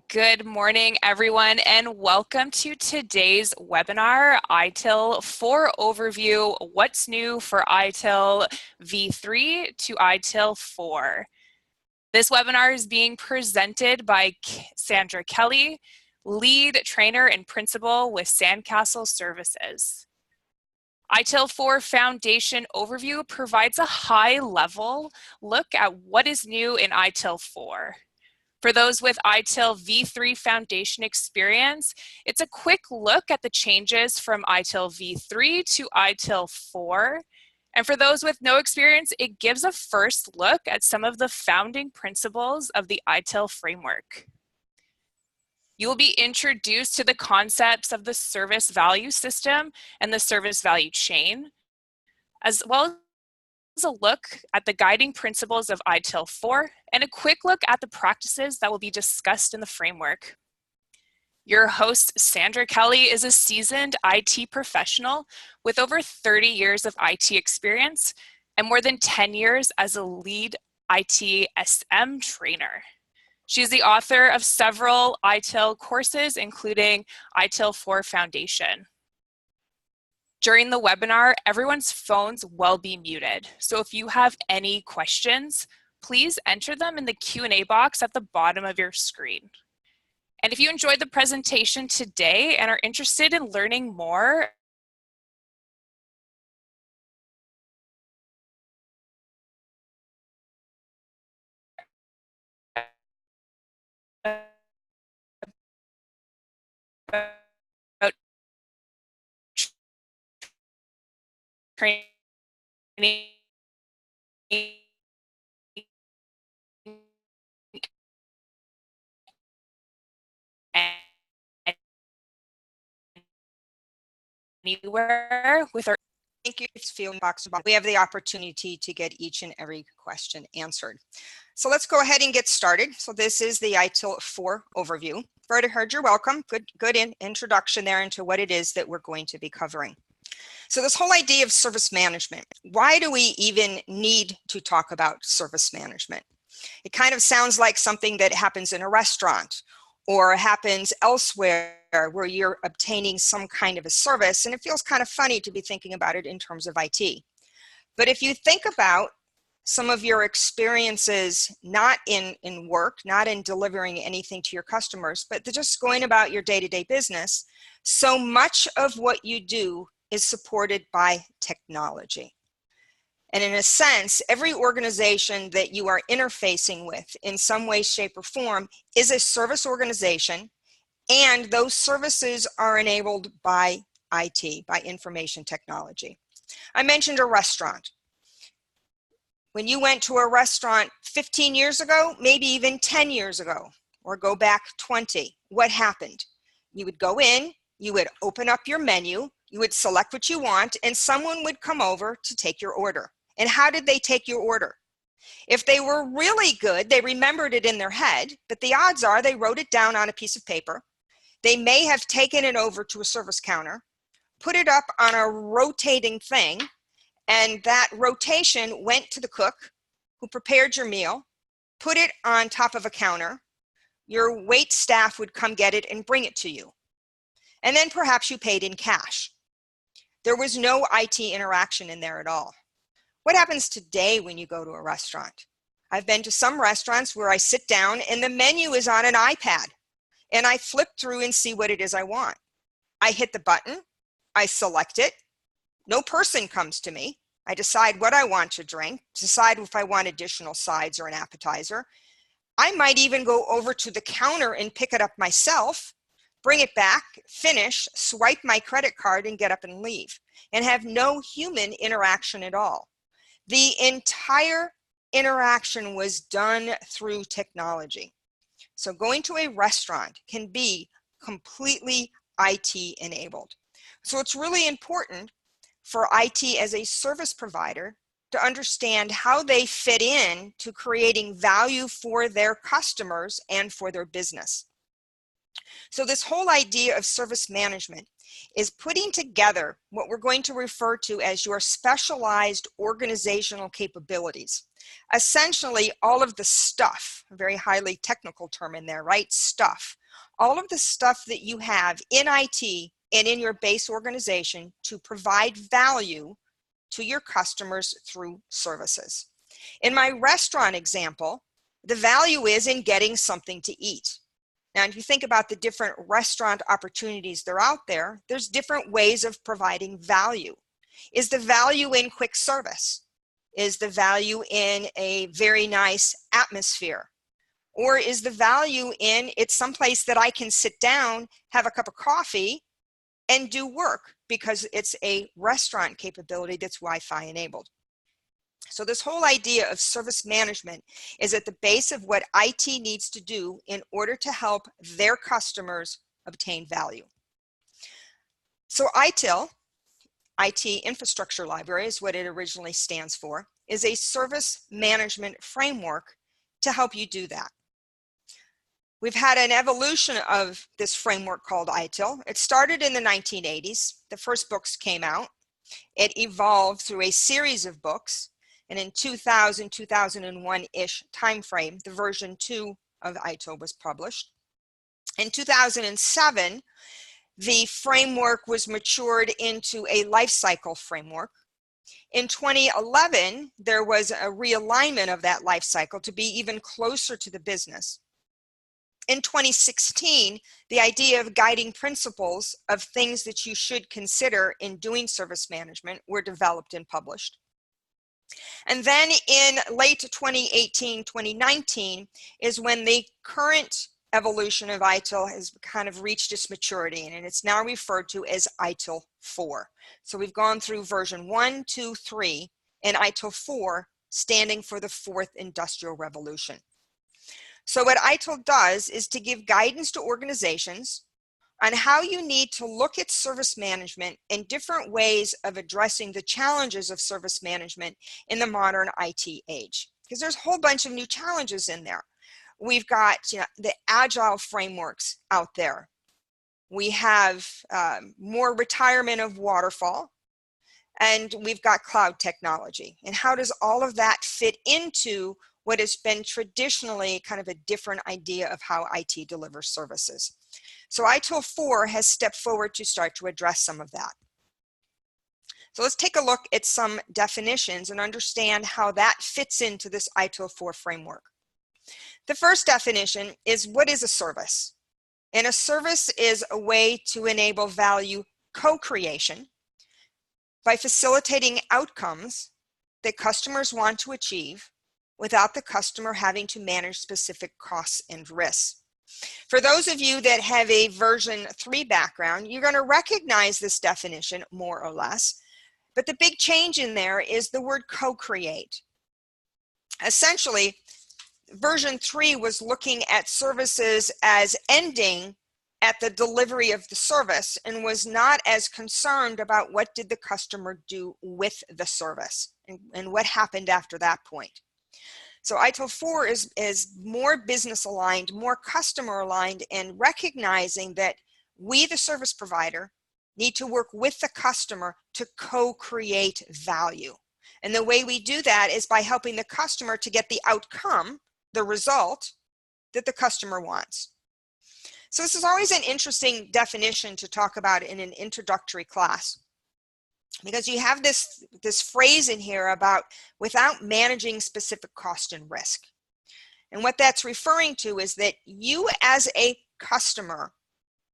Good morning, everyone, and welcome to today's webinar, ITIL 4 Overview, What's New for ITIL V3 to ITIL 4. This webinar is being presented by Sandra Kelly, Lead Trainer and Principal with SandKastle Services. ITIL 4 Foundation Overview provides a high-level look at what is new in ITIL 4. For those with ITIL V3 Foundation experience, it's a quick look at the changes from ITIL V3 to ITIL 4. And for those with no experience, it gives a first look at some of the founding principles of the ITIL framework. You will be introduced to the concepts of the service value system and the service value chain, as well as a look at the guiding principles of ITIL 4 and a quick look at the practices that will be discussed in the framework. Your host, Sandra Kelly, is a seasoned IT professional with over 30 years of IT experience and more than 10 years as a lead ITSM trainer. She is the author of several ITIL courses, including ITIL 4 Foundation. During the webinar, everyone's phones will be muted. So if you have any questions, please enter them in the Q&A box at the bottom of your screen. And if you enjoyed the presentation today and are interested in learning more about training anywhere with our Thank you. It's feeling box. We have the opportunity to get each and every question answered. So let's go ahead and get started. So this is the ITIL 4 overview. I've already heard you're welcome. Good introduction there into what it is that we're going to be covering. So this whole idea of service management, why do we even need to talk about service management? It kind of sounds like something that happens in a restaurant or happens elsewhere where you're obtaining some kind of a service, and it feels kind of funny to be thinking about it in terms of IT. But if you think about some of your experiences, not in work, not in delivering anything to your customers, but just going about your day-to-day business, so much of what you do is supported by technology. And in a sense, every organization that you are interfacing with in some way, shape, or form is a service organization, and those services are enabled by IT, by information technology. I mentioned a restaurant. When you went to a restaurant 15 years ago, maybe even 10 years ago, or go back 20, what happened? You would go in, you would open up your menu, you would select what you want, and someone would come over to take your order. And how did they take your order? If they were really good, they remembered it in their head, but the odds are they wrote it down on a piece of paper. They may have taken it over to a service counter, put it up on a rotating thing, and that rotation went to the cook who prepared your meal, put it on top of a counter. Your wait staff would come get it and bring it to you. And then perhaps you paid in cash. There was no IT interaction in there at all. What happens today when you go to a restaurant? I've been to some restaurants where I sit down and the menu is on an iPad and I flip through and see what it is I want. I hit the button, I select it, no person comes to me. I decide what I want to drink, decide if I want additional sides or an appetizer. I might even go over to the counter and pick it up myself, bring it back, finish, swipe my credit card and get up and leave, and have no human interaction at all. The entire interaction was done through technology. So going to a restaurant can be completely IT enabled. So it's really important for IT as a service provider to understand how they fit in to creating value for their customers and for their business. So this whole idea of service management is putting together what we're going to refer to as your specialized organizational capabilities. Essentially, all of the stuff, a very highly technical term in there, right? Stuff. All of the stuff that you have in IT and in your base organization to provide value to your customers through services. In my restaurant example, the value is in getting something to eat. Now, if you think about the different restaurant opportunities that are out there, there's different ways of providing value. Is the value in quick service? Is the value in a very nice atmosphere? Or is the value in it's someplace that I can sit down, have a cup of coffee, and do work because it's a restaurant capability that's Wi-Fi enabled? So this whole idea of service management is at the base of what IT needs to do in order to help their customers obtain value. So ITIL, IT Infrastructure Library is what it originally stands for, is a service management framework to help you do that. We've had an evolution of this framework called ITIL. It started in the 1980s. The first books came out. It evolved through a series of books. And in 2000, 2001-ish timeframe, the version 2 of ITIL was published. In 2007, the framework was matured into a life cycle framework. In 2011, there was a realignment of that life cycle to be even closer to the business. In 2016, the idea of guiding principles of things that you should consider in doing service management were developed and published. And then in late 2018, 2019 is when the current evolution of ITIL has kind of reached its maturity, and it's now referred to as ITIL 4. So we've gone through version 1, 2, 3, and ITIL 4 standing for the fourth industrial revolution. So what ITIL does is to give guidance to organizations on how you need to look at service management and different ways of addressing the challenges of service management in the modern IT age. Because there's a whole bunch of new challenges in there. We've got the agile frameworks out there. We have more retirement of waterfall, and we've got cloud technology. And how does all of that fit into what has been traditionally kind of a different idea of how IT delivers services? So ITIL 4 has stepped forward to start to address some of that. So let's take a look at some definitions and understand how that fits into this ITIL 4 framework. The first definition is, what is a service? And a service is a way to enable value co-creation by facilitating outcomes that customers want to achieve without the customer having to manage specific costs and risks. For those of you that have a version 3 background, you're going to recognize this definition more or less, but the big change in there is the word co-create. Essentially, version 3 was looking at services as ending at the delivery of the service and was not as concerned about what did the customer do with the service and what happened after that point. So ITIL 4 is more business aligned, more customer aligned, and recognizing that we, the service provider, need to work with the customer to co-create value. And the way we do that is by helping the customer to get the outcome, the result that the customer wants. So this is always an interesting definition to talk about in an introductory class, because you have this phrase in here about without managing specific cost and risk. And what that's referring to is that you as a customer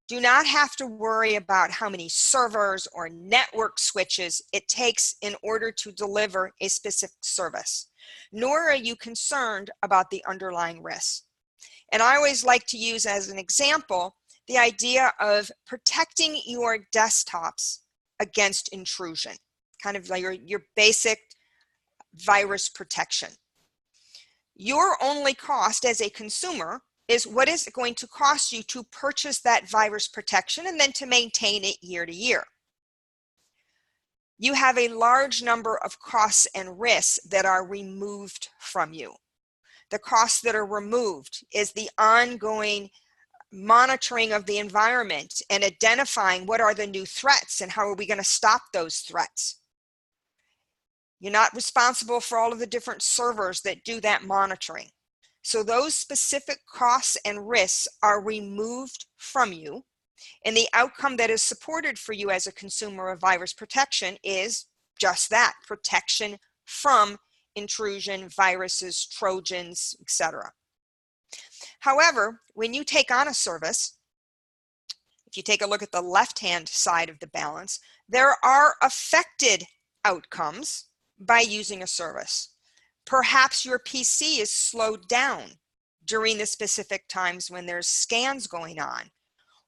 do not have to worry about how many servers or network switches it takes in order to deliver a specific service, nor are you concerned about the underlying risks. And I always like to use as an example the idea of protecting your desktops against intrusion, kind of like your basic virus protection. Your only cost as a consumer is what is it going to cost you to purchase that virus protection and then to maintain it year to year. You have a large number of costs and risks that are removed from you. The costs that are removed is the ongoing monitoring of the environment and identifying what are the new threats and how are we going to stop those threats. You're not responsible for all of the different servers that do that monitoring. So those specific costs and risks are removed from you, and the outcome that is supported for you as a consumer of virus protection is just that, protection from intrusion, viruses, Trojans, etc. However, when you take on a service, if you take a look at the left-hand side of the balance, there are affected outcomes by using a service. Perhaps your PC is slowed down during the specific times when there's scans going on,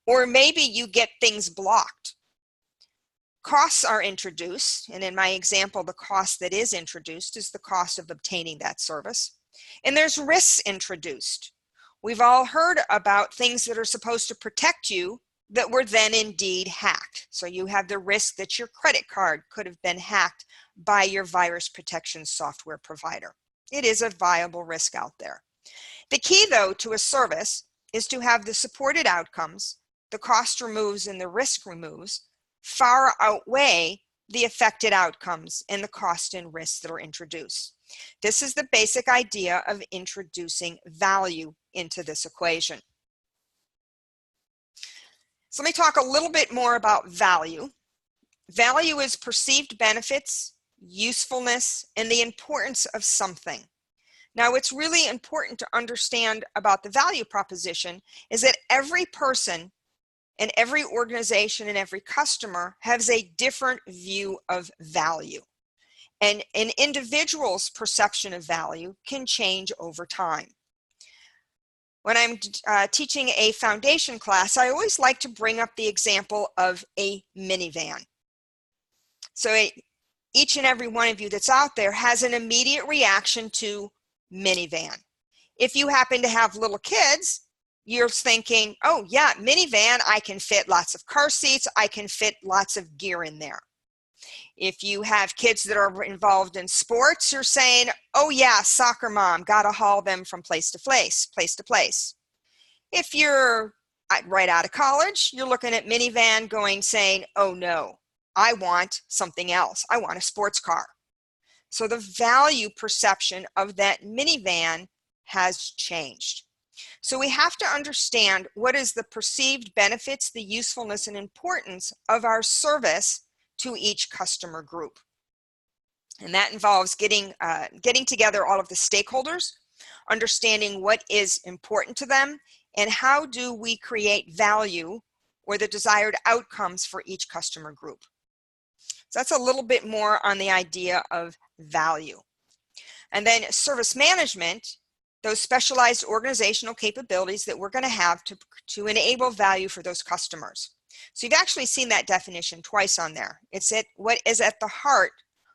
or maybe you get things blocked. Costs are introduced, and in my example, the cost that is introduced is the cost of obtaining that service. And there's risks introduced. We've all heard about things that are supposed to protect you that were then indeed hacked. So you have the risk that your credit card could have been hacked by your virus protection software provider. It is a viable risk out there. The key, though, to a service is to have the supported outcomes, the cost removes and the risk removes, far outweigh the affected outcomes and the cost and risks that are introduced. This is the basic idea of introducing value into this equation. So let me talk a little bit more about value. Value is perceived benefits, usefulness, and the importance of something. Now, what's really important to understand about the value proposition is that every person and every organization and every customer has a different view of value. And an individual's perception of value can change over time. When I'm teaching a foundation class, I always like to bring up the example of a minivan. So each and every one of you that's out there has an immediate reaction to minivan. If you happen to have little kids, you're thinking, oh yeah, minivan, I can fit lots of car seats, I can fit lots of gear in there. If you have kids that are involved in sports, you're saying, oh yeah, soccer mom, gotta haul them from place to place. If you're right out of college, you're looking at minivan saying, oh no, I want something else. I want a sports car. So the value perception of that minivan has changed. So we have to understand what is the perceived benefits, the usefulness and importance of our service to each customer group. And that involves getting together all of the stakeholders, understanding what is important to them, and how do we create value or the desired outcomes for each customer group. So that's a little bit more on the idea of value. And then service management, those specialized organizational capabilities that we're going to have to enable value for those customers. So you've actually seen that definition twice on there. It's what is at the heart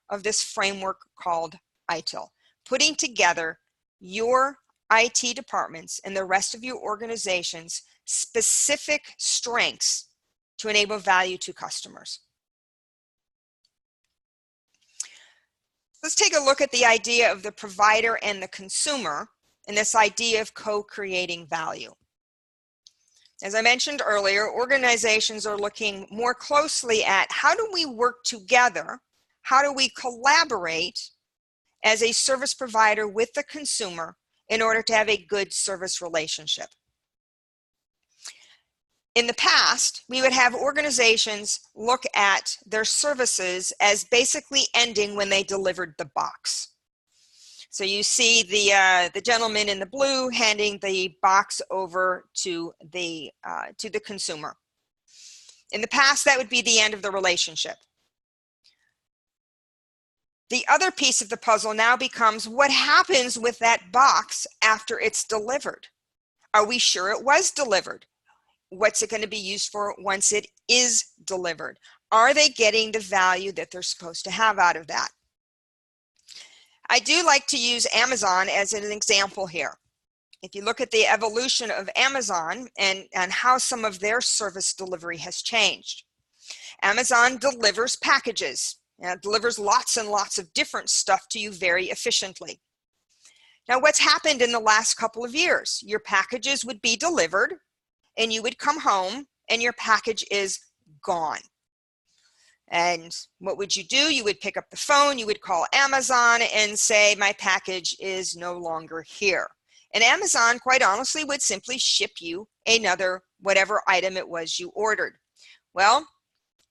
of this framework called ITIL, putting together your IT departments and the rest of your organization's specific strengths to enable value to customers. Let's take a look at the idea of the provider and the consumer and this idea of co-creating value. As I mentioned earlier, organizations are looking more closely at how do we work together, how do we collaborate as a service provider with the consumer in order to have a good service relationship. In the past, we would have organizations look at their services as basically ending when they delivered the box. So you see the gentleman in the blue handing the box over to the consumer. In the past, that would be the end of the relationship. The other piece of the puzzle now becomes what happens with that box after it's delivered. Are we sure it was delivered? What's it going to be used for once it is delivered? Are they getting the value that they're supposed to have out of that? I do like to use Amazon as an example here. If you look at the evolution of Amazon and how some of their service delivery has changed. Amazon delivers packages. It delivers lots and lots of different stuff to you very efficiently. Now, what's happened in the last couple of years? Your packages would be delivered, and you would come home and your package is gone. And what would you do? You would pick up the phone, you would call Amazon and say, my package is no longer here. And Amazon, quite honestly, would simply ship you another whatever item it was you ordered. Well,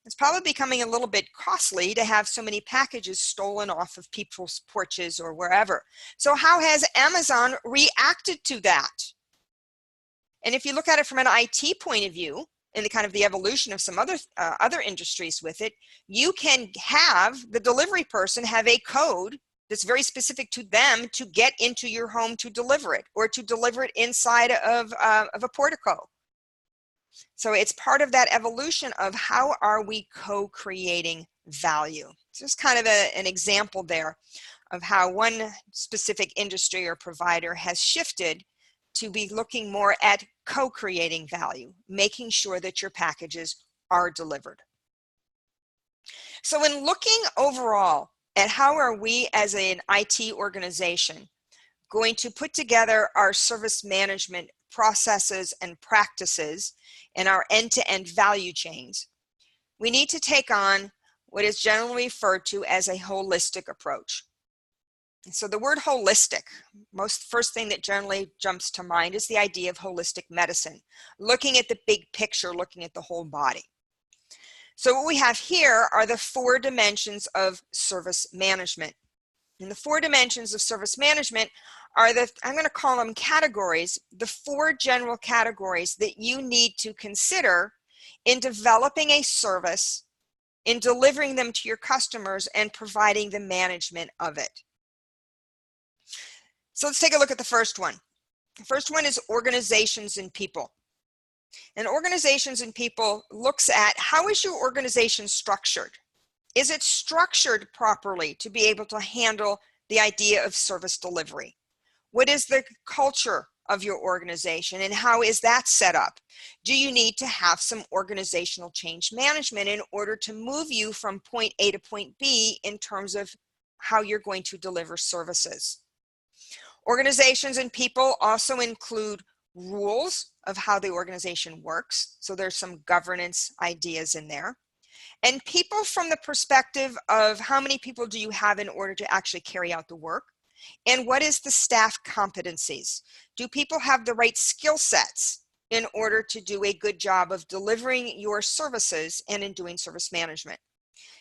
it's probably becoming a little bit costly to have so many packages stolen off of people's porches or wherever. So how has Amazon reacted to that? And if you look at it from an IT point of view, in the kind of the evolution of some other industries with it, you can have the delivery person have a code that's very specific to them to get into your home to deliver it, or to deliver it inside of a portico. So it's part of that evolution of how are we co-creating value. So just kind of an example there of how one specific industry or provider has shifted to be looking more at co-creating value, making sure that your packages are delivered. So in looking overall at how are we as an IT organization going to put together our service management processes and practices and our end-to-end value chains, we need to take on what is generally referred to as a holistic approach. So the word holistic, first thing that generally jumps to mind is the idea of holistic medicine, looking at the big picture, looking at the whole body. So what we have here are the 4 dimensions of service management. And the 4 dimensions of service management are I'm going to call them categories, the 4 general categories that you need to consider in developing a service, in delivering them to your customers, and providing the management of it. So let's take a look at the first one. The first one is organizations and people. And organizations and people looks at how is your organization structured? Is it structured properly to be able to handle the idea of service delivery? What is the culture of your organization and how is that set up? Do you need to have some organizational change management in order to move you from point A to point B in terms of how you're going to deliver services? Organizations and people also include rules of how the organization works. So there's some governance ideas in there. And people from the perspective of how many people do you have in order to actually carry out the work? And what is the staff competencies? Do people have the right skill sets in order to do a good job of delivering your services and in doing service management?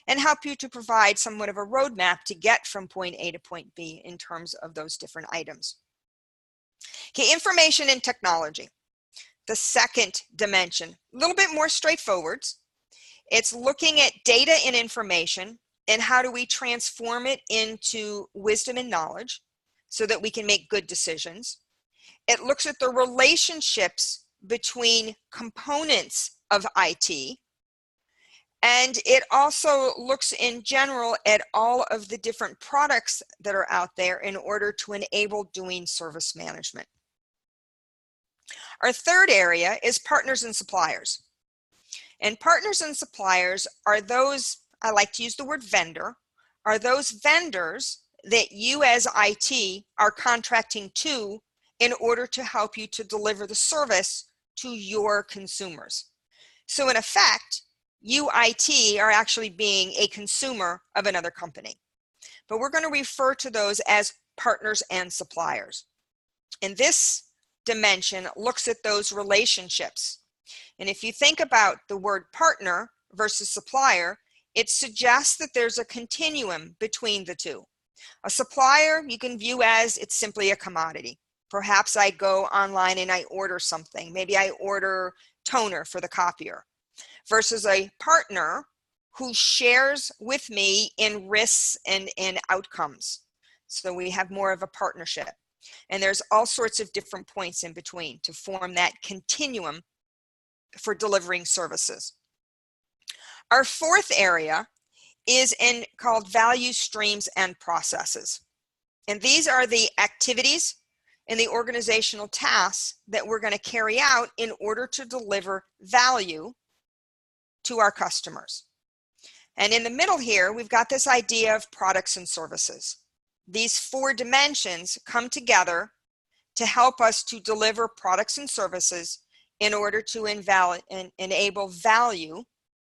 And help you to provide somewhat of a roadmap to get from point A to point B in terms of those different items. Okay, information and technology. The second dimension, a little bit more straightforward. It's looking at data and information and how do we transform it into wisdom and knowledge so that we can make good decisions. It looks at the relationships between components of IT. And it also looks in general at all of the different products that are out there in order to enable doing service management. Our third area is partners and suppliers. And partners and suppliers are those, I like to use the word vendor, are those vendors that you as IT are contracting to in order to help you to deliver the service to your consumers. So in effect, you IT are actually being a consumer of another company. But we're going to refer to those as partners and suppliers. And this dimension looks at those relationships. And if you think about the word partner versus supplier, it suggests that there's a continuum between the two. A supplier you can view as it's simply a commodity. Perhaps I go online and I order something. Maybe I order toner for the copier. Versus a partner who shares with me in risks and outcomes. So we have more of a partnership. And there's all sorts of different points in between to form that continuum for delivering services. Our fourth area is called value streams and processes. And these are the activities and the organizational tasks that we're going to carry out in order to deliver value to our customers. And in the middle here, we've got this idea of products and services. These 4 dimensions come together to help us to deliver products and services in order to enable value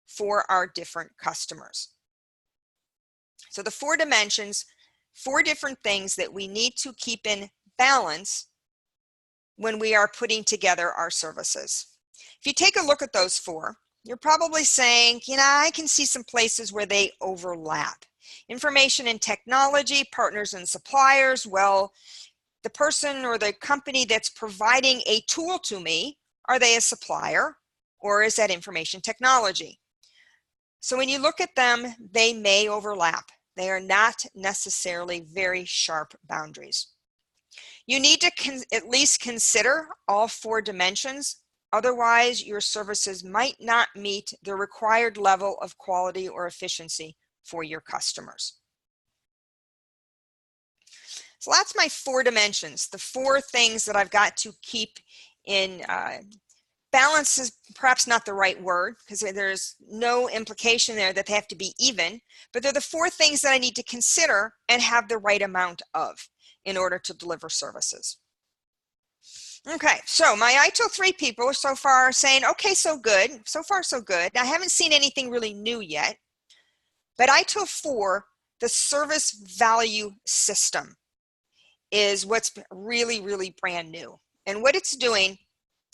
for our different customers. So the 4 dimensions, 4 different things that we need to keep in balance when we are putting together our services. If you take a look at those 4, you're probably saying, you know, I can see some places where they overlap. Information and technology, partners and suppliers. Well, the person or the company that's providing a tool to me, are they a supplier or is that information technology? So when you look at them, they may overlap. They are not necessarily very sharp boundaries. You need to at least consider all 4 dimensions. Otherwise, your services might not meet the required level of quality or efficiency for your customers. So that's my 4 dimensions, the 4 things that I've got to keep in balance is perhaps not the right word because there's no implication there that they have to be even, but they're the 4 things that I need to consider and have the right amount of in order to deliver services. Okay, so my ITIL 3 people so far are saying, okay, so good. So far, so good. I haven't seen anything really new yet, but ITIL 4, the service value system, is what's really, really brand new. And what it's doing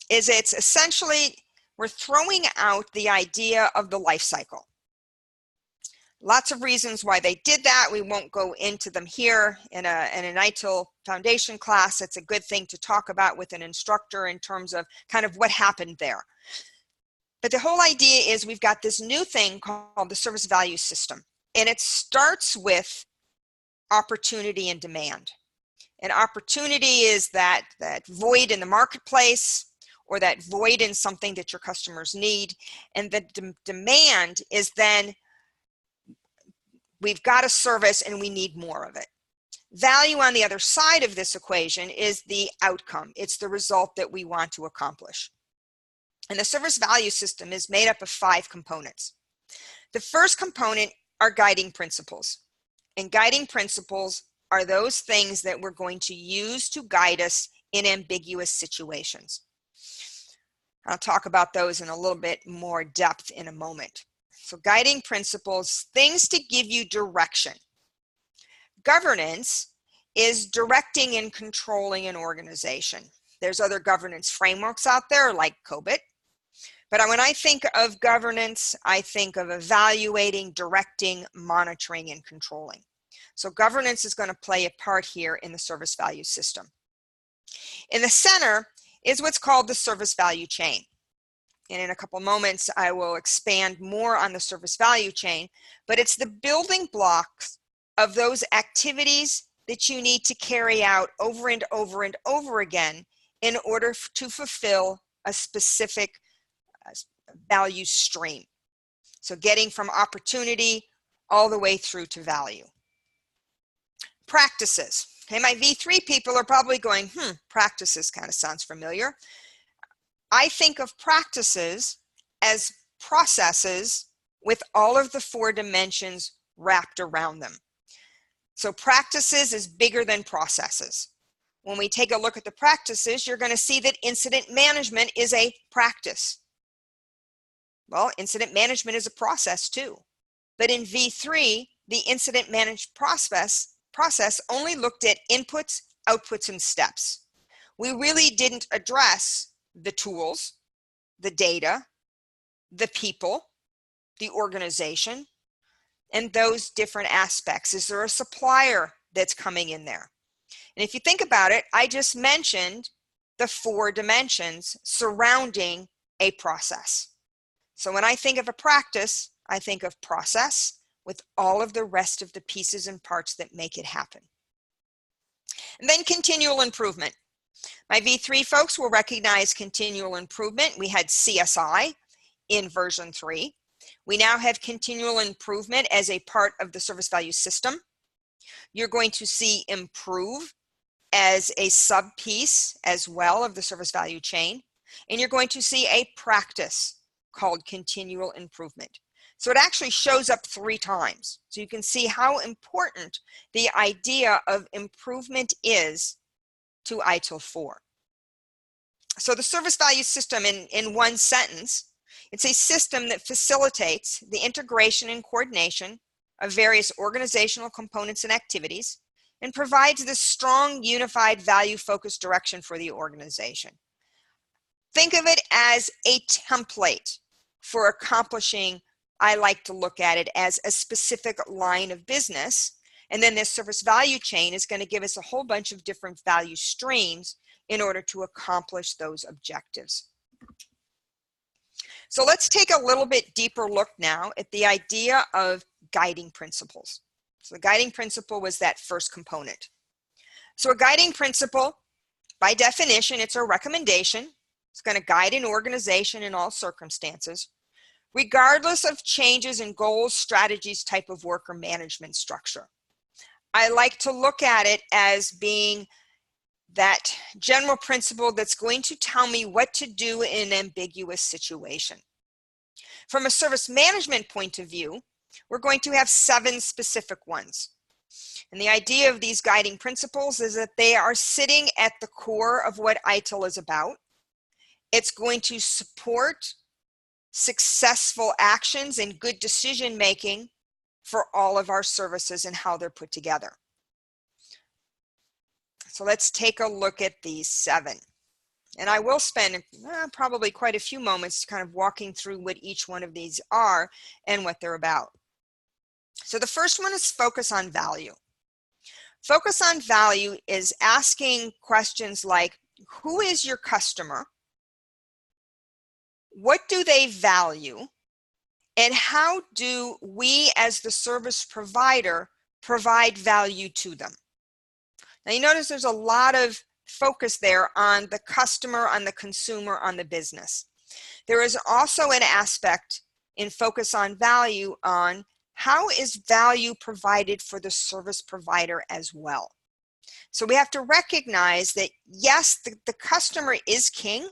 is it's essentially, we're throwing out the idea of the life cycle. Lots of reasons why they did that. We won't go into them here in an ITIL foundation class. It's a good thing to talk about with an instructor in terms of kind of what happened there. But the whole idea is we've got this new thing called the service value system. And it starts with opportunity and demand. And opportunity is that void in the marketplace or that void in something that your customers need. And the demand is then we've got a service and we need more of it. Value on the other side of this equation is the outcome. It's the result that we want to accomplish. And the service value system is made up of 5 components. The first component are guiding principles. And guiding principles are those things that we're going to use to guide us in ambiguous situations. I'll talk about those in a little bit more depth in a moment. So guiding principles, things to give you direction. Governance is directing and controlling an organization. There's other governance frameworks out there like COBIT. But when I think of governance, I think of evaluating, directing, monitoring, and controlling. So governance is going to play a part here in the service value system. In the center is what's called the service value chain. And in a couple moments, I will expand more on the service value chain, but it's the building blocks of those activities that you need to carry out over and over and over again in order to fulfill a specific value stream. So getting from opportunity all the way through to value. Practices. Okay, my V3 people are probably going, practices kind of sounds familiar. I think of practices as processes with all of the 4 dimensions wrapped around them. So practices is bigger than processes. When we take a look at the practices, you're going to see that incident management is a practice. Well, incident management is a process too. But in V3, the incident management process only looked at inputs, outputs, and steps. We really didn't address the tools, the data, the people, the organization, and those different aspects. Is there a supplier that's coming in there? And if you think about it, I just mentioned the 4 dimensions surrounding a process. So when I think of a practice, I think of process with all of the rest of the pieces and parts that make it happen. And then continual improvement. My V3 folks will recognize continual improvement. We had CSI in version 3. We now have continual improvement as a part of the service value system. You're going to see improve as a sub-piece as well of the service value chain. And you're going to see a practice called continual improvement. So it actually shows up 3 times. So you can see how important the idea of improvement is to ITIL 4. So the service value system in one sentence, it's a system that facilitates the integration and coordination of various organizational components and activities and provides this strong, unified, value-focused direction for the organization. Think of it as a template for accomplishing. I like to look at it as a specific line of business, and then this service value chain is going to give us a whole bunch of different value streams in order to accomplish those objectives. So let's take a little bit deeper look now at the idea of guiding principles. So the guiding principle was that first component. So a guiding principle, by definition, it's a recommendation. It's going to guide an organization in all circumstances, regardless of changes in goals, strategies, type of work, or management structure. I like to look at it as being that general principle that's going to tell me what to do in an ambiguous situation. From a service management point of view, we're going to have 7 specific ones. And the idea of these guiding principles is that they are sitting at the core of what ITIL is about. It's going to support successful actions and good decision making for all of our services and how they're put together. So let's take a look at these 7. And I will spend probably quite a few moments kind of walking through what each one of these are and what they're about. So the first one is focus on value. Focus on value is asking questions like, who is your customer? What do they value? And how do we as the service provider provide value to them? Now you notice there's a lot of focus there on the customer, on the consumer, on the business. There is also an aspect in focus on value on how is value provided for the service provider as well. So we have to recognize that yes, the customer is king,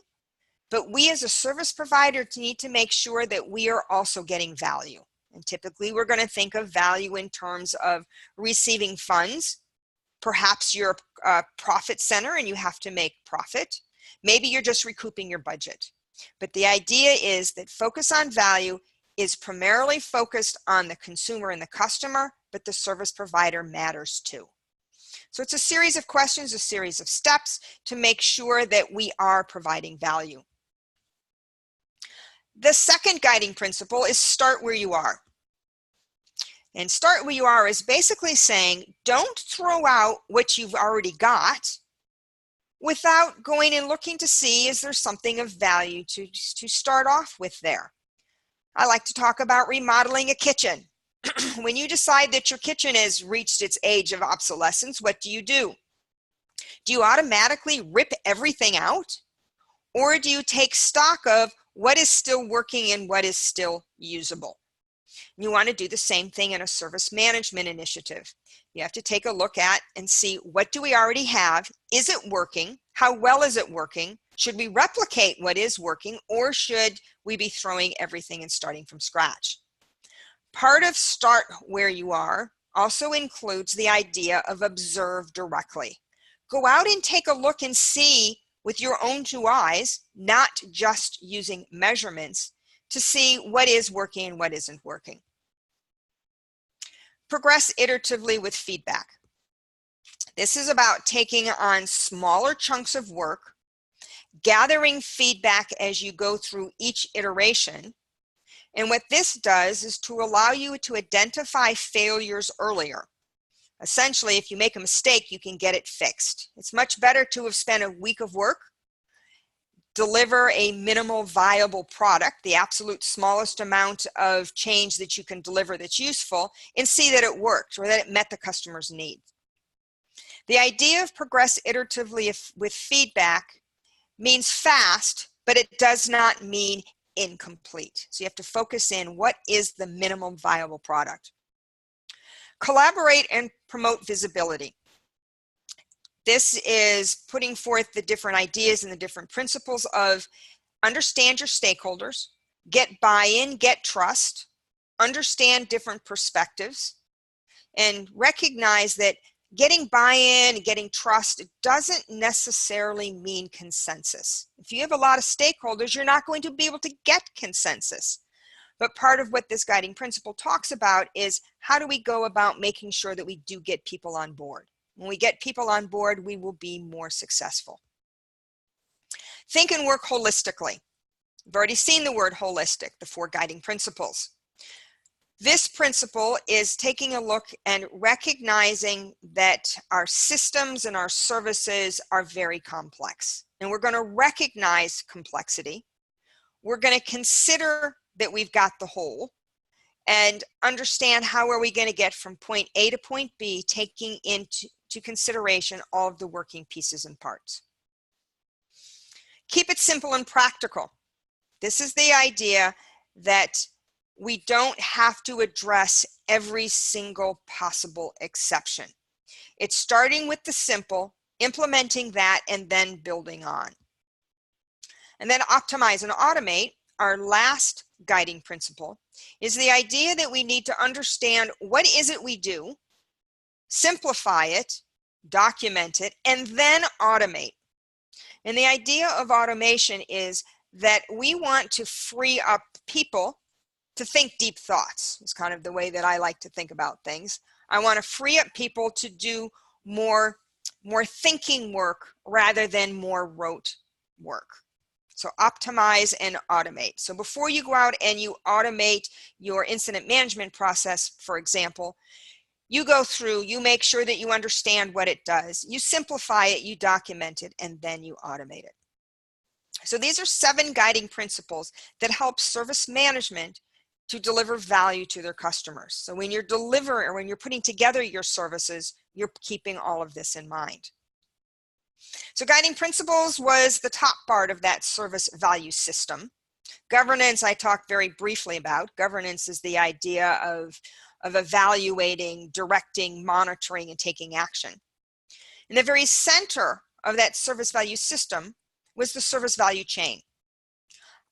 but we as a service provider need to make sure that we are also getting value. And typically we're going to think of value in terms of receiving funds. Perhaps you're a profit center and you have to make profit. Maybe you're just recouping your budget. But the idea is that focus on value is primarily focused on the consumer and the customer, but the service provider matters too. So it's a series of questions, a series of steps to make sure that we are providing value. The second guiding principle is start where you are. And start where you are is basically saying, don't throw out what you've already got without going and looking to see, is there something of value to start off with there. I like to talk about remodeling a kitchen. When you decide that your kitchen has reached its age of obsolescence, what do? Do you automatically rip everything out? Or do you take stock of what is still working and what is still usable? You want to do the same thing in a service management initiative. You have to take a look at and see, what do we already have? Is it working? How well is it working? Should we replicate what is working, or should we be throwing everything and starting from scratch? Part of start where you are also includes the idea of observe directly. Go out and take a look and see with your own 2 eyes, not just using measurements, to see what is working and what isn't working. Progress iteratively with feedback. This is about taking on smaller chunks of work, gathering feedback as you go through each iteration. And what this does is to allow you to identify failures earlier. Essentially, if you make a mistake, you can get it fixed. It's much better to have spent a week of work, deliver a minimal viable product, the absolute smallest amount of change that you can deliver that's useful, and see that it worked or that it met the customer's need. The idea of progress iteratively with feedback means fast, but it does not mean incomplete. So you have to focus in, what is the minimum viable product? Collaborate and promote visibility. This is putting forth the different ideas and the different principles of understand your stakeholders, get buy-in, get trust, understand different perspectives, and recognize that getting buy-in, getting trust, it doesn't necessarily mean consensus. If you have a lot of stakeholders, you're not going to be able to get consensus. But part of what this guiding principle talks about is how do we go about making sure that we do get people on board. When we get people on board, we will be more successful. Think and work holistically. We've already seen the word holistic, the 4 guiding principles. This principle is taking a look and recognizing that our systems and our services are very complex. And we're going to recognize complexity. We're going to consider that we've got the whole and understand how are we going to get from point A to point B, taking into consideration all of the working pieces and parts. Keep it simple and practical. This is the idea that we don't have to address every single possible exception. It's starting with the simple, implementing that, and then building on. And then optimize and automate, our last guiding principle, is the idea that we need to understand what is it we do, simplify it, document it, and then automate. And the idea of automation is that we want to free up people to think deep thoughts. It's kind of the way that I like to think about things. I want to free up people to do more thinking work rather than more rote work. So optimize and automate. So before you go out and you automate your incident management process, for example, you go through, you make sure that you understand what it does, you simplify it, you document it, and then you automate it. So these are 7 guiding principles that help service management to deliver value to their customers. So when you're delivering, or when you're putting together your services, you're keeping all of this in mind. So guiding principles was the top part of that service value system. Governance, I talked very briefly about. Governance is the idea of evaluating, directing, monitoring, and taking action. In the very center of that service value system was the service value chain.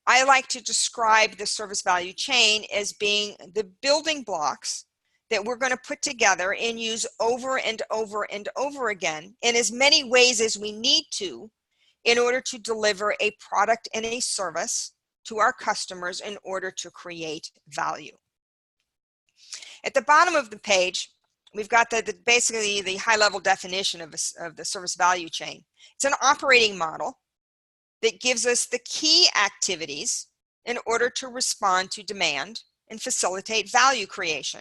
I like to describe the service value chain as being the building blocks that we're going to put together and use over and over and over again in as many ways as we need to in order to deliver a product and a service to our customers in order to create value. At the bottom of the page, we've got basically the high-level definition of the service value chain. It's an operating model that gives us the key activities in order to respond to demand and facilitate value creation.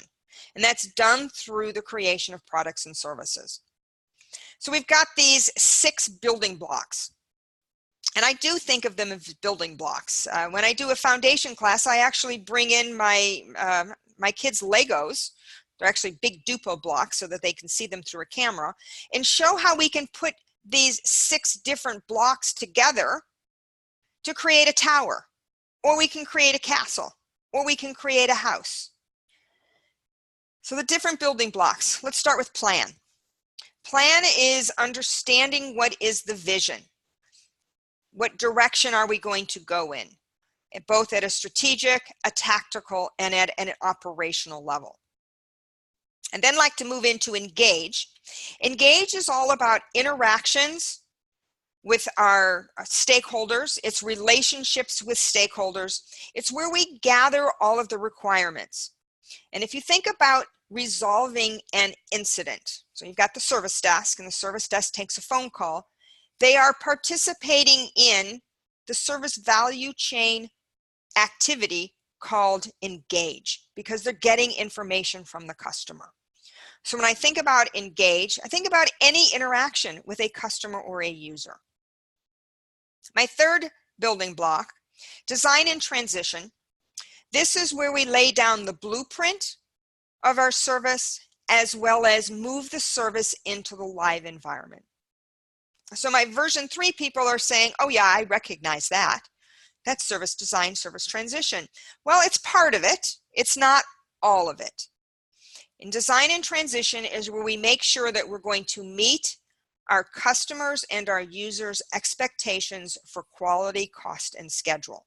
And that's done through the creation of products and services. So we've got these 6 building blocks. And I do think of them as building blocks. When I do a foundation class, I actually bring in my kids' Legos. They're actually big Dupo blocks so that they can see them through a camera, and show how we can put these 6 different blocks together to create a tower, or we can create a castle, or we can create a house. So the different building blocks. Let's start with plan. Plan is understanding what is the vision. What direction are we going to go in, both at a strategic, a tactical, and at an operational level. And then like to move into engage. Engage is all about interactions with our stakeholders. It's relationships with stakeholders. It's where we gather all of the requirements. And if you think about resolving an incident, so you've got the service desk, and the service desk takes a phone call, they are participating in the service value chain activity called engage, because they're getting information from the customer. So when I think about engage, I think about any interaction with a customer or a user. My third building block, design and transition. This is where we lay down the blueprint of our service as well as move the service into the live environment. So my version 3 people are saying, oh yeah, I recognize that. That's service design, service transition. Well, it's part of it. It's not all of it. In design and transition is where we make sure that we're going to meet our customers and our users' expectations for quality, cost, and schedule.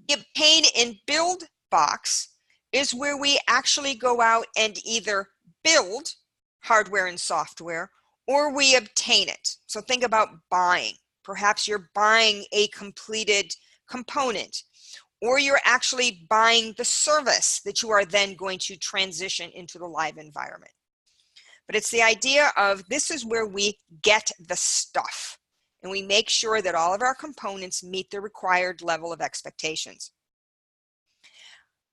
The obtain and build box is where we actually go out and either build hardware and software, or we obtain it. So think about buying. Perhaps you're buying a completed component, or you're actually buying the service that you are then going to transition into the live environment. But it's the idea of this is where we get the stuff, and we make sure that all of our components meet the required level of expectations.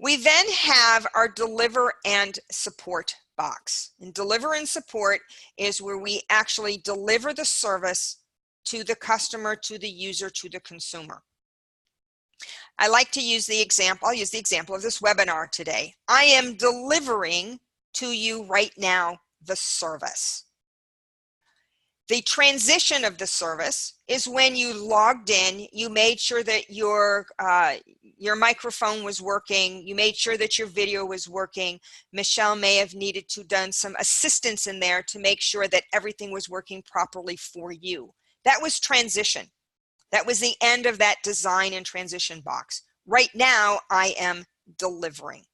We then have our deliver and support box. And deliver and support is where we actually deliver the service to the customer, to the user, to the consumer. I like to use the example, I'll use the example of this webinar today. I am delivering to you right now the service. The transition of the service is when you logged in, you made sure that your microphone was working, you made sure that your video was working. Michelle may have needed to done some assistance in there to make sure that everything was working properly for you. That was transition. That was the end of that design and transition box. Right now, I am delivering.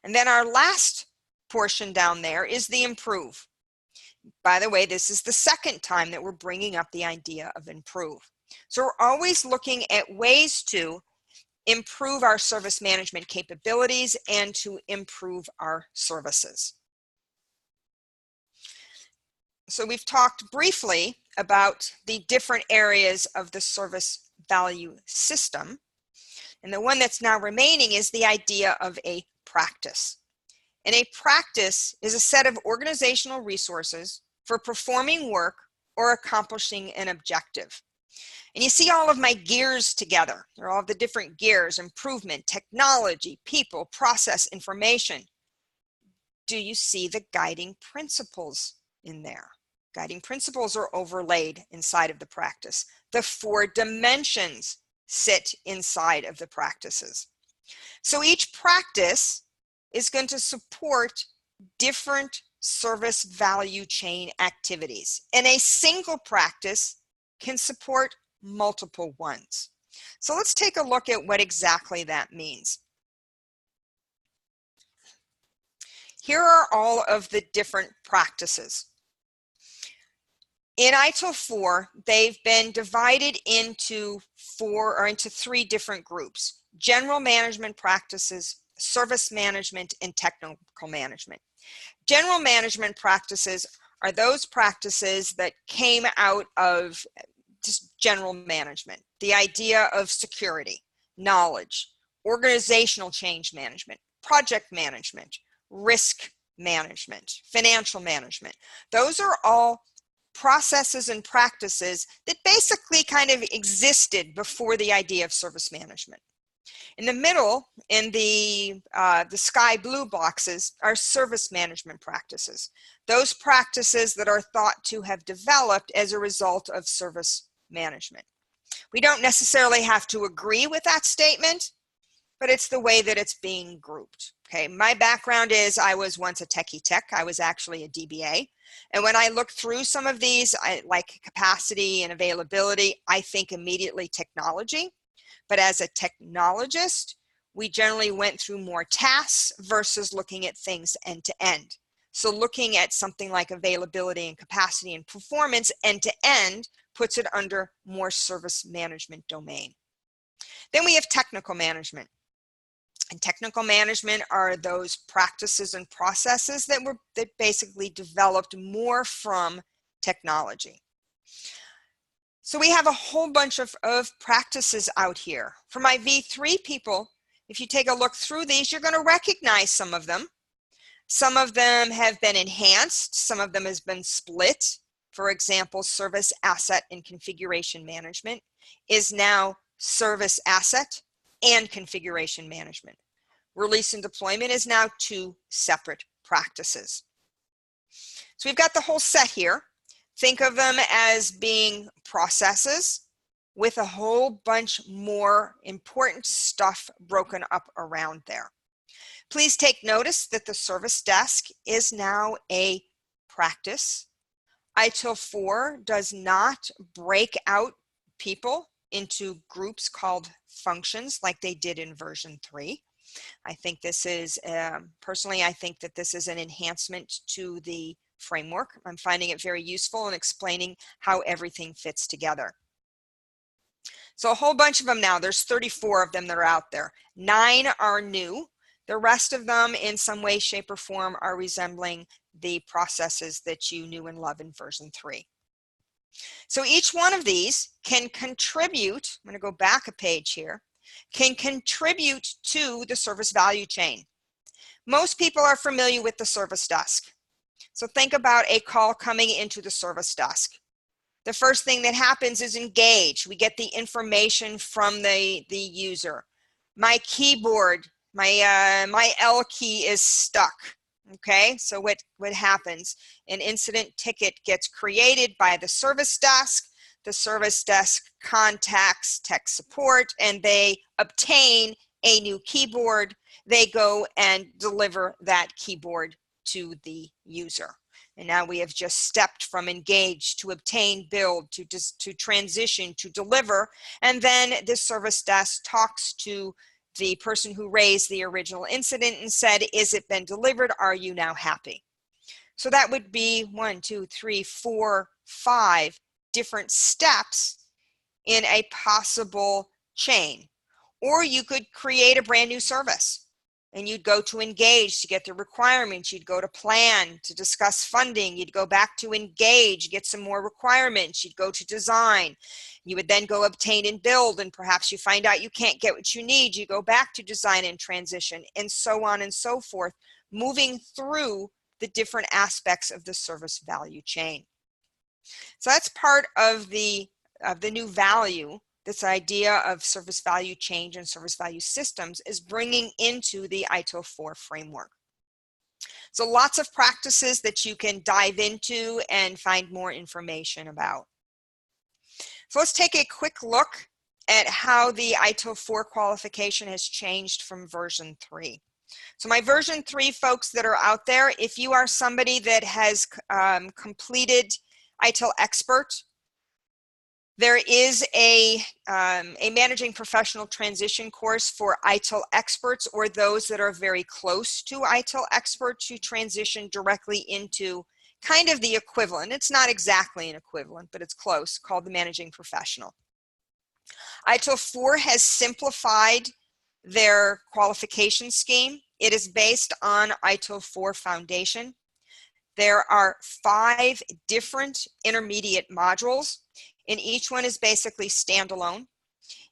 And then our last portion down there is the improve. By the way, this is the second time that we're bringing up the idea of improve. So we're always looking at ways to improve our service management capabilities and to improve our services. So we've talked briefly about the different areas of the service value system. And the one that's now remaining is the idea of a practice. And a practice is a set of organizational resources for performing work or accomplishing an objective. And you see all of my gears together. They're all the different gears: improvement, technology, people, process, information. Do you see the guiding principles in there? Guiding principles are overlaid inside of the practice. The 4 dimensions sit inside of the practices. So each practice is going to support different service value chain activities, and a single practice can support multiple ones. So let's take a look at what exactly that means. Here are all of the different practices. In ITIL 4, they've been divided into 3 different groups: general management practices, service management, and technical management. General management practices are those practices that came out of just general management. The idea of security, knowledge, organizational change management, project management, risk management, financial management. Those are all processes and practices that basically kind of existed before the idea of service management. In the middle, in the sky blue boxes, are service management practices. Those practices that are thought to have developed as a result of service management. We don't necessarily have to agree with that statement, but it's the way that it's being grouped. Okay, my background is I was once a techie tech. I was actually a DBA. And when I look through some of these, like capacity and availability, I think immediately technology. But as a technologist, we generally went through more tasks versus looking at things end to end. So looking at something like availability and capacity and performance end to end puts it under more service management domain. Then we have technical management. And technical management are those practices and processes that basically developed more from technology. So we have a whole bunch of practices out here. For my V3 people, if you take a look through these, you're going to recognize some of them. Some of them have been enhanced. Some of them has been split. For example, service asset and configuration management is now service asset and configuration management. Release and deployment is now 2 separate practices. So we've got the whole set here. Think of them as being processes with a whole bunch more important stuff broken up around there. Please take notice that the service desk is now a practice. ITIL 4 does not break out people into groups called functions like they did in version 3. I think this is, personally, I think that this is an enhancement to the framework. I'm finding it very useful in explaining how everything fits together. So a whole bunch of them now, there's 34 of them that are out there. 9 are new. The rest of them in some way, shape, or form are resembling the processes that you knew and love in version 3. So each one of these can contribute, I'm going to go back a page here, can contribute to the service value chain. Most people are familiar with the service desk. So think about a call coming into the service desk. The first thing that happens is engage. We get the information from the user. My keyboard, my L key is stuck. Okay, so what happens? An incident ticket gets created by the service desk. The service desk contacts tech support and they obtain a new keyboard. They go and deliver that keyboard to the user. And now we have just stepped from engage to obtain, build, to transition, to deliver. And then this service desk talks to the person who raised the original incident and said, is it been delivered? Are you now happy? So that would be 1, 2, 3, 4, 5 different steps in a possible chain. Or you could create a brand new service. And you'd go to engage to get the requirements. You'd go to plan to discuss funding. You'd go back to engage, get some more requirements. You'd go to design. You would then go obtain and build, and perhaps you find out you can't get what you need. You go back to design and transition, and so on and so forth, moving through the different aspects of the service value chain. So that's part of the new value. This idea of service value change and service value systems is bringing into the ITIL 4 framework. So lots of practices that you can dive into and find more information about. So let's take a quick look at how the ITIL 4 qualification has changed from version 3. So my version 3 folks that are out there, if you are somebody that has completed ITIL Expert, there is a managing professional transition course for ITIL experts or those that are very close to ITIL experts who transition directly into kind of the equivalent. It's not exactly an equivalent, but it's close, called the managing professional. ITIL 4 has simplified their qualification scheme. It is based on ITIL 4 Foundation. There are 5 different intermediate modules, and each one is basically standalone.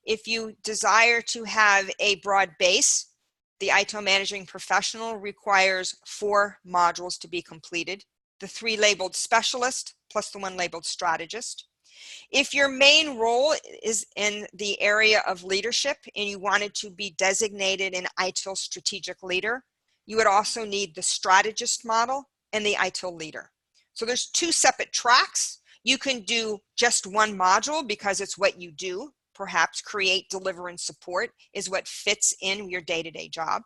If you desire to have a broad base, the ITIL Managing Professional requires 4 modules to be completed, the 3 labeled Specialist plus the 1 labeled Strategist. If your main role is in the area of leadership and you wanted to be designated an ITIL Strategic Leader, you would also need the Strategist model and the ITIL Leader. So there's 2 separate tracks. You can do just 1 module because it's what you do. Perhaps create, deliver, and support is what fits in your day-to-day job.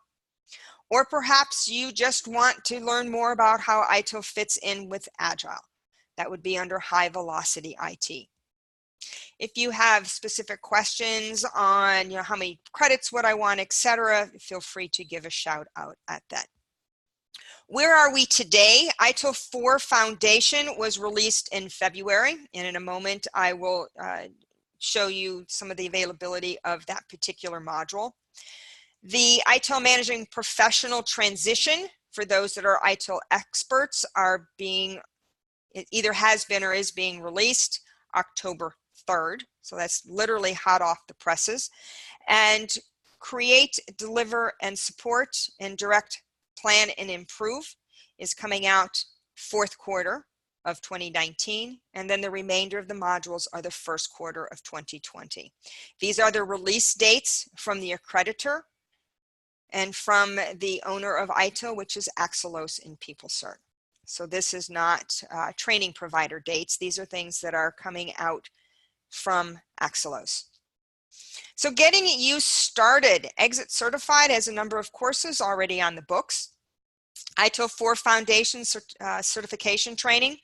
Or perhaps you just want to learn more about how ITIL fits in with Agile. That would be under High Velocity IT. If you have specific questions on, how many credits would I want, etc., feel free to give a shout out at that. Where are we today? ITIL 4 Foundation was released in February, and in a moment I will show you some of the availability of that particular module. The ITIL Managing Professional Transition, for those that are ITIL experts, it either has been or is being released October 3rd. So that's literally hot off the presses. And Create, Deliver, and Support and Direct, Plan, and Improve is coming out 4th quarter of 2019, and then the remainder of the modules are the 1st quarter of 2020. These are the release dates from the accreditor and from the owner of ITIL, which is Axelos and PeopleCert. So this is not training provider dates. These are things that are coming out from Axelos. So getting you started, ExitCertified has a number of courses already on the books. ITIL 4 Foundation certification training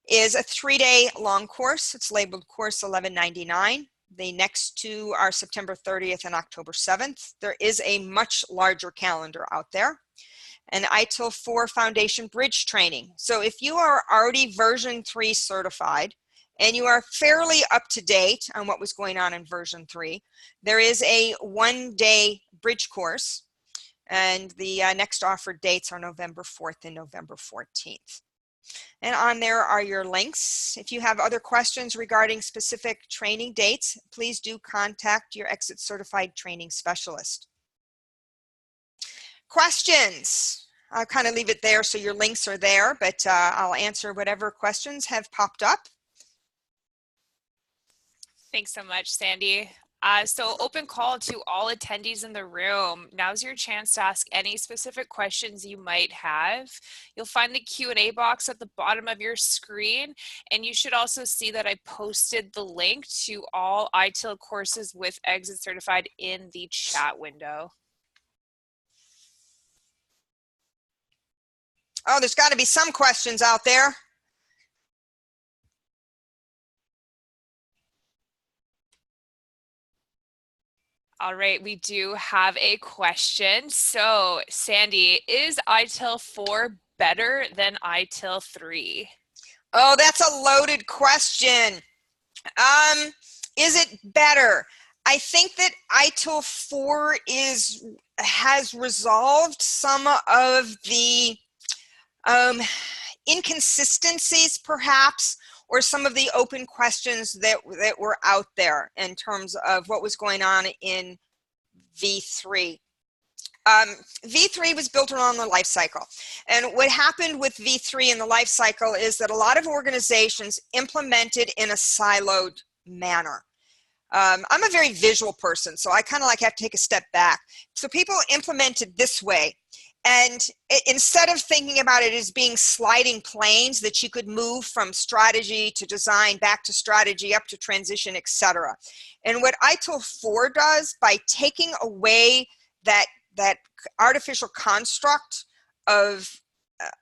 is a 3-day long course. It's labeled course 1199. The next 2 are September 30th and October 7th. There is a much larger calendar out there. and ITIL 4 Foundation Bridge Training. So if you are already version 3 certified and you are fairly up to date on what was going on in version 3, there is a one-day bridge course, and the next offered dates are November 4th and November 14th. And on there are your links. If you have other questions regarding specific training dates, please do contact your ExitCertified training specialist. Questions? I'll kind of leave it there so your links are there, but I'll answer whatever questions have popped up. Thanks so much, Sandy. So open call to all attendees in the room. Now's your chance to ask any specific questions you might have. You'll find the Q&A box at the bottom of your screen, and you should also see that I posted the link to all ITIL courses with ExitCertified in the chat window. Oh, there's got to be some questions out there. All right, we do have a question. So, Sandy, is ITIL 4 better than ITIL 3? Oh, that's a loaded question. Is it better? I think that ITIL 4 has resolved some of the inconsistencies, perhaps, or some of the open questions that were out there in terms of what was going on in V3. V3 was built around the life cycle. And what happened with V3 in the life cycle is that a lot of organizations implemented in a siloed manner. I'm a very visual person, so I kind of like have to take a step back. So people implemented this way. And instead of thinking about it as being sliding planes that you could move from strategy to design, back to strategy, up to transition, etc. And what ITIL 4 does, by taking away that artificial construct of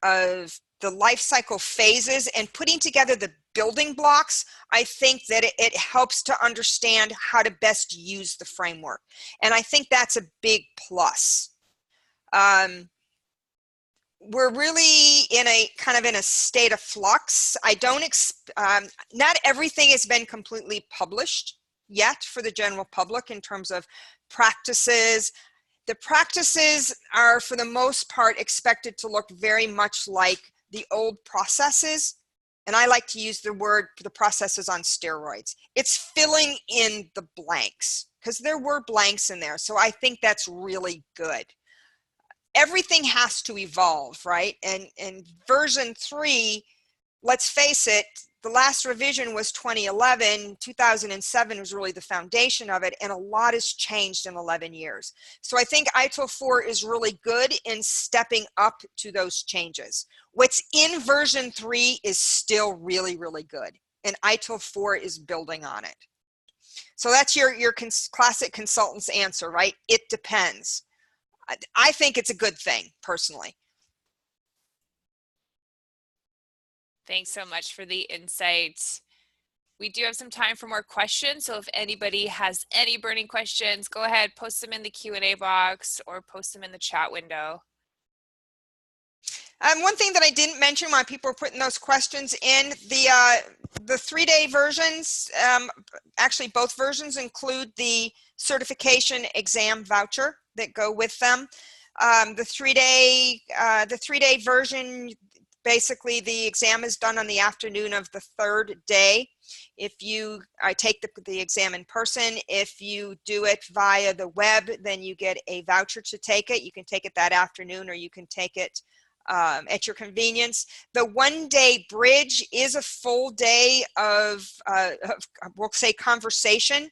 the life cycle phases and putting together the building blocks, I think that it helps to understand how to best use the framework. And I think that's a big plus. We're really in a kind of in a state of flux. I don't, not everything has been completely published yet for the general public in terms of practices. The practices are, for the most part, expected to look very much like the old processes. And I like to use the word, the processes on steroids. It's filling in the blanks, because there were blanks in there. So I think that's really good. Everything has to evolve, right? And version 3, let's face it, the last revision was 2011. 2007 was really the foundation of it, and a lot has changed in 11 years. So I think ITIL 4 is really good in stepping up to those changes. What's in version 3 is still really, really good, and ITIL 4 is building on it. So that's your classic consultant's answer, right? It depends. I think it's a good thing, personally. Thanks so much for the insight. We do have some time for more questions, so if anybody has any burning questions, go ahead, post them in the Q&A box or post them in the chat window. One thing that I didn't mention while people were putting those questions in, the 3-day versions, actually both versions include the certification exam voucher that go with them. The 3-day version, basically the exam is done on the afternoon of the 3rd day. If you take the exam in person, if you do it via the web, then you get a voucher to take it. You can take it that afternoon, or you can take it at your convenience. The 1-day bridge is a full day of we'll say, conversation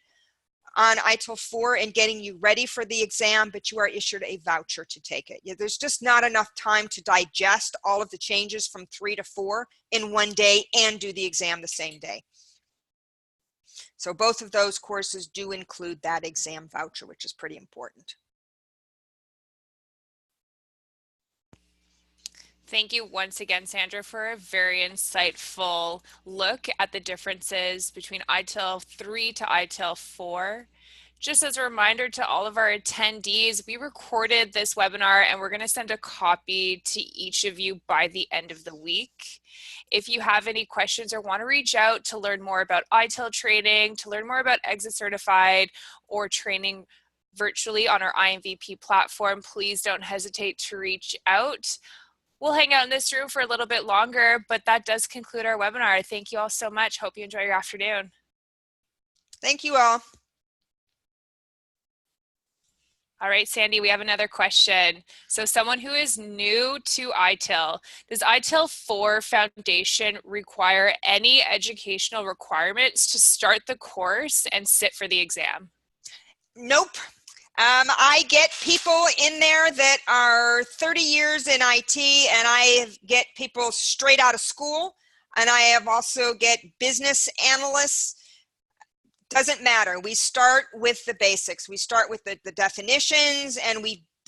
on ITIL 4 and getting you ready for the exam, but you are issued a voucher to take it. There's just not enough time to digest all of the changes from 3 to 4 in 1 day and do the exam the same day. So both of those courses do include that exam voucher, which is pretty important. Thank you once again, Sandra, for a very insightful look at the differences between ITIL 3 to ITIL 4. Just as a reminder to all of our attendees, we recorded this webinar and we're going to send a copy to each of you by the end of the week. If you have any questions or want to reach out to learn more about ITIL training, to learn more about ExitCertified, or training virtually on our IMVP platform, please don't hesitate to reach out. We'll hang out in this room for a little bit longer, but that does conclude our webinar. Thank you all so much. Hope you enjoy your afternoon. Thank you all. All right, Sandy, we have another question. So someone who is new to ITIL, does ITIL 4 Foundation require any educational requirements to start the course and sit for the exam? Nope. I get people in there that are 30 years in IT, and I get people straight out of school, and I have also get business analysts. Doesn't matter. We start with the basics. We start with the definitions, and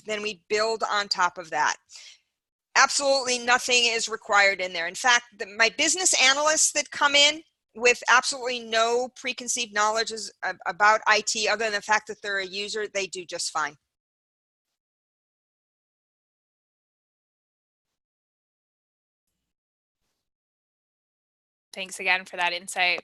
then we build on top of that. Absolutely nothing is required in there. In fact, my business analysts that come in with absolutely no preconceived knowledge about IT other than the fact that they're a user, they do just fine. Thanks again for that insight.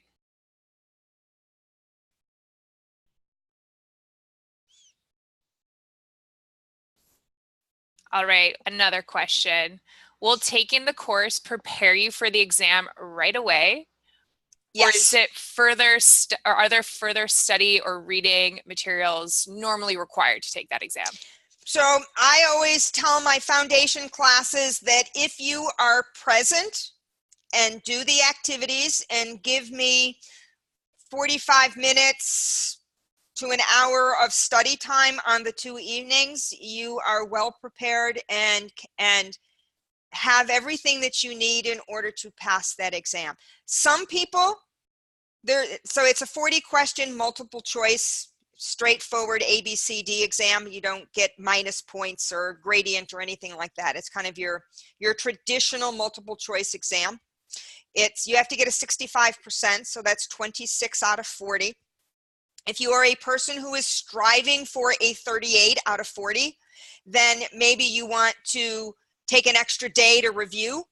All right, another question. Will taking the course prepare you for the exam right away? Yes. Or is it or are there further study or reading materials normally required to take that exam? So I always tell my foundation classes that if you are present and do the activities and give me 45 minutes to an hour of study time on the 2 evenings, you are well prepared and have everything that you need in order to pass that exam. Some people, so it's a 40-question multiple choice, straightforward ABCD exam. You don't get minus points or gradient or anything like that. It's kind of your traditional multiple choice exam. You have to get a 65%, so that's 26 out of 40. If you are a person who is striving for a 38 out of 40, then maybe you want to take an extra day to review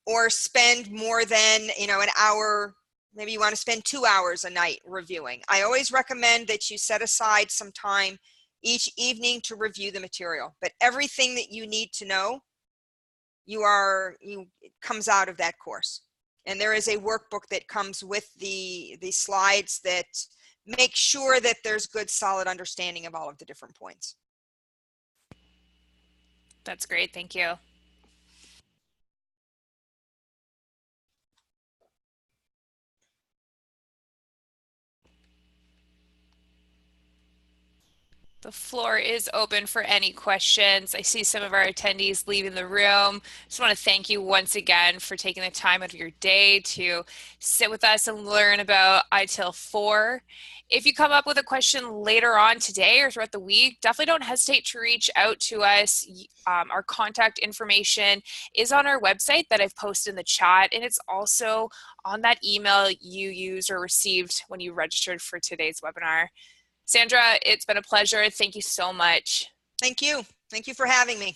or spend more than an hour. Maybe you want to spend 2 hours a night reviewing. I always recommend that you set aside some time each evening to review the material, but everything that you need to know, it comes out of that course. And there is a workbook that comes with the slides that make sure that there's good solid understanding of all of the different points. That's great, thank you. The floor is open for any questions. I see some of our attendees leaving the room. Just want to thank you once again for taking the time out of your day to sit with us and learn about ITIL 4. If you come up with a question later on today or throughout the week, definitely don't hesitate to reach out to us. Our contact information is on our website that I've posted in the chat, and it's also on that email you used or received when you registered for today's webinar. Sandra, it's been a pleasure. Thank you so much. Thank you. Thank you for having me.